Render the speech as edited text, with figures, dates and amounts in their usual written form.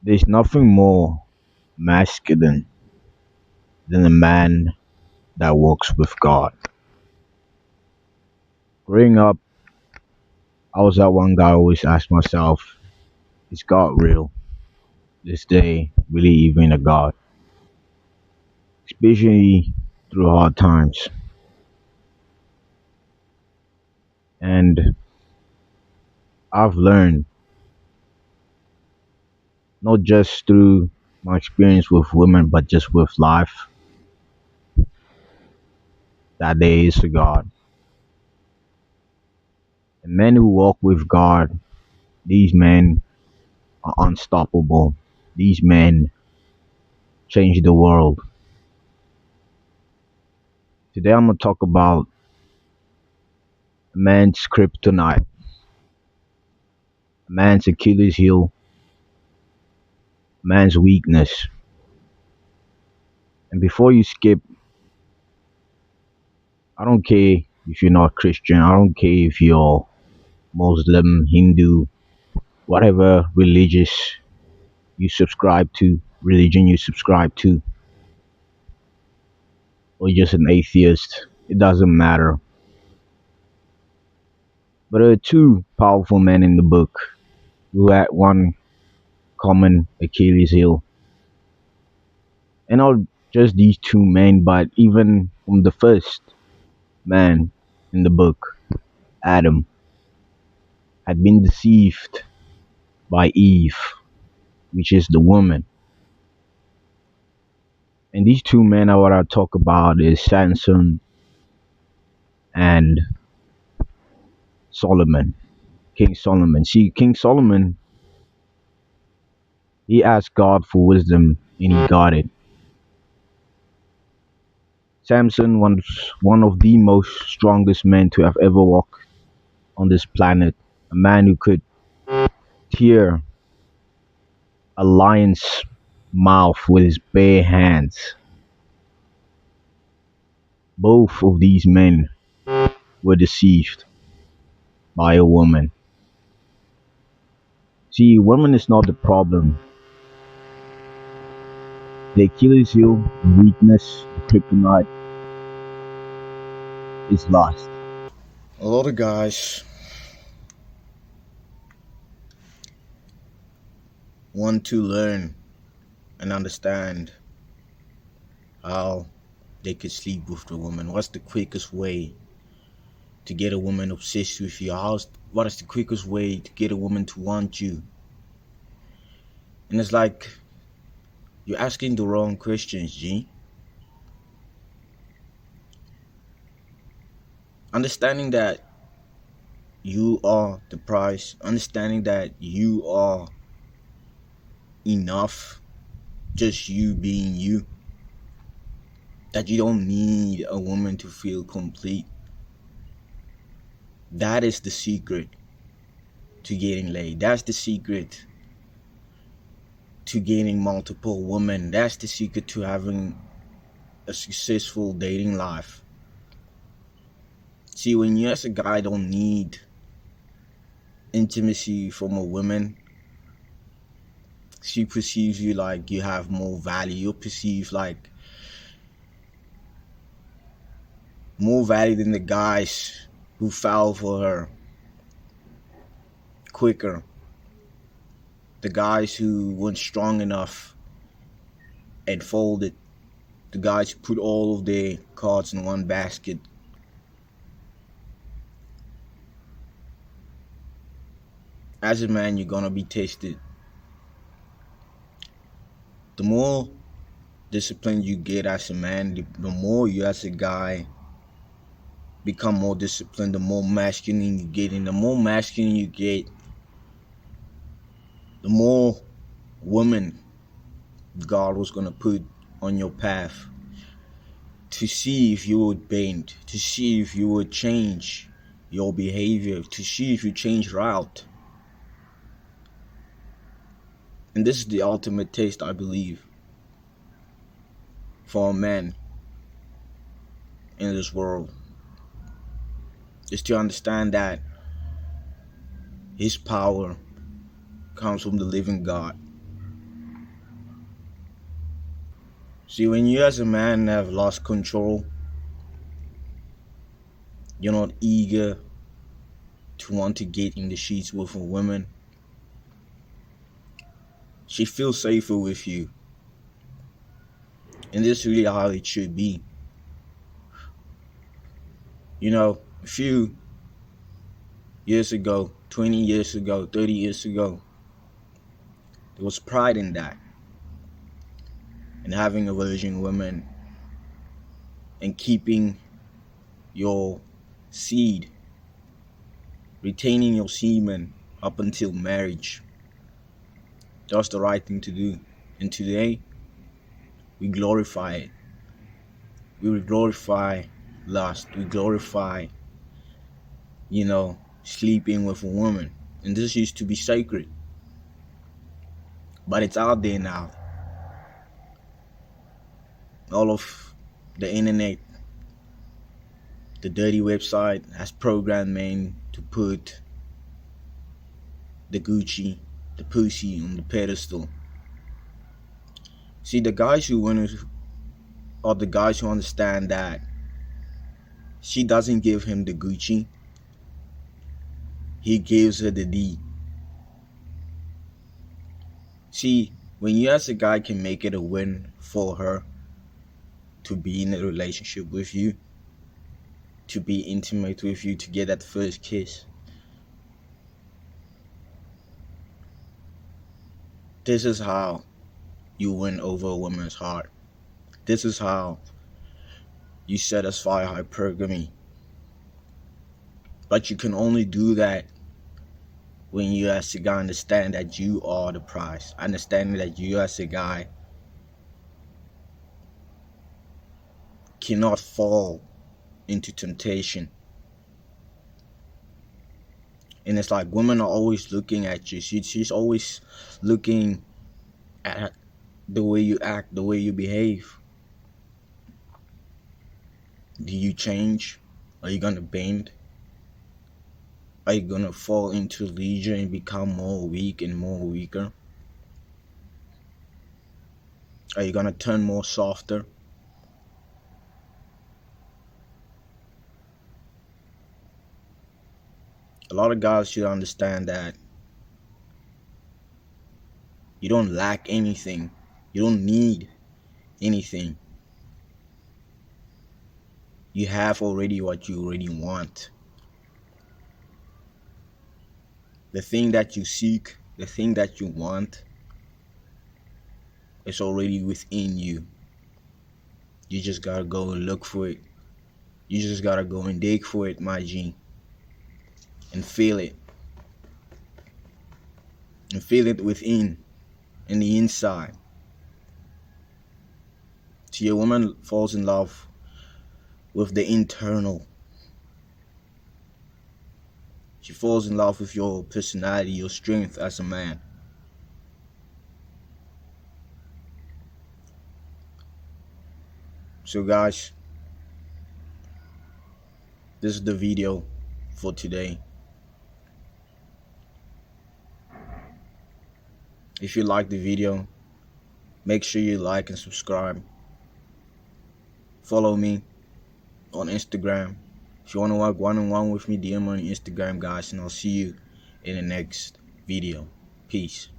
There's nothing more masculine than a man that walks with God. Growing up, I was that one guy who always asked myself, is God real? Is there really even a God? Especially through hard times. And I've learned, not just through my experience with women, but just with life, that there is a God. And men who walk with God, these men are unstoppable. These men change the world. Today I'm gonna talk about a man's kryptonite, a man's Achilles heel, a man's weakness. And before you skip, I don't care if you're not Christian, I don't care if you're Muslim, Hindu, whatever religion you subscribe to, or just an atheist, it doesn't matter. But there are two powerful men in the book who had one common Achilles heel. And not just these two men, but even from the first man in the book, Adam, had been deceived by Eve, which is the woman. And these two men are what I talk about is Samson and Solomon, King Solomon. See, King Solomon, he asked God for wisdom and he got it. Samson was one of the most strongest men to have ever walked on this planet. A man who could tear a lion's mouth with his bare hands. Both of these men were deceived by a woman. See, woman is not the problem. The Achilles heel, the weakness, the kryptonite is lust. A lot of guys want to learn and understand how they could sleep with the woman. What's the quickest way to get a woman obsessed with you? What is the quickest way to get a woman to want you? And it's like you're asking the wrong questions, G. Understanding that you are the prize, understanding that you are enough, just you being you, that you don't need a woman to feel complete. That is the secret to getting laid. That's the secret to gaining multiple women. That's the secret to having a successful dating life. See, when you as a guy don't need intimacy from a woman, she perceives you like you have more value. You're perceived like more value than the guys who fell for her quicker. The guys who weren't strong enough and folded. The guys who put all of their cards in one basket. As a man, you're gonna be tested. The more discipline you get as a man, the more you as a guy become more disciplined, the more masculine you get. And the more masculine you get, the more women God was gonna put on your path to see if you would bend, to see if you would change your behavior, to see if you change route. And this is the ultimate test, I believe, for a man in this world, is to understand that his power comes from the living God. See, when you as a man have lost control, you're not eager to want to get in the sheets with a woman. She feels safer with you. And this is really how it should be. You know, a few years ago, 20 years ago, 30 years ago, there was pride in that. In having a virgin woman and keeping your seed, retaining your semen up until marriage. That's the right thing to do. And today, we glorify it. We glorify lust. We glorify, sleeping with a woman. And this used to be sacred. But it's out there now. All of the internet, the dirty website has programmed men to put the Gucci, the pussy on the pedestal. See, the guys who win are the guys who understand that she doesn't give him the Gucci, he gives her the D. See, when you as a guy can make it a win for her to be in a relationship with you, to be intimate with you, to get that first kiss, this is how you win over a woman's heart. This is how you satisfy hypergamy. But you can only do that when you as a guy understand that you are the prize. Understanding that you as a guy cannot fall into temptation. And it's like women are always looking at you. She's always looking at the way you act, the way you behave. Do you change? Are you gonna bend? Are you gonna fall into leisure and become more weak and more weaker? Are you gonna turn more softer? A lot of guys should understand that you don't lack anything. You don't need anything. You have already what you already want. The thing that you seek, the thing that you want, is already within you. You just gotta go and look for it. You just gotta go and dig for it, my G. And feel it. And feel it within, in the inside. So your woman falls in love with the internal. She falls in love with your personality, your strength as a man. So guys, this is the video for today. If you like the video, make sure you like and subscribe. Follow me on Instagram. If you want to work one-on-one with me, DM on Instagram, guys, and I'll see you in the next video. Peace.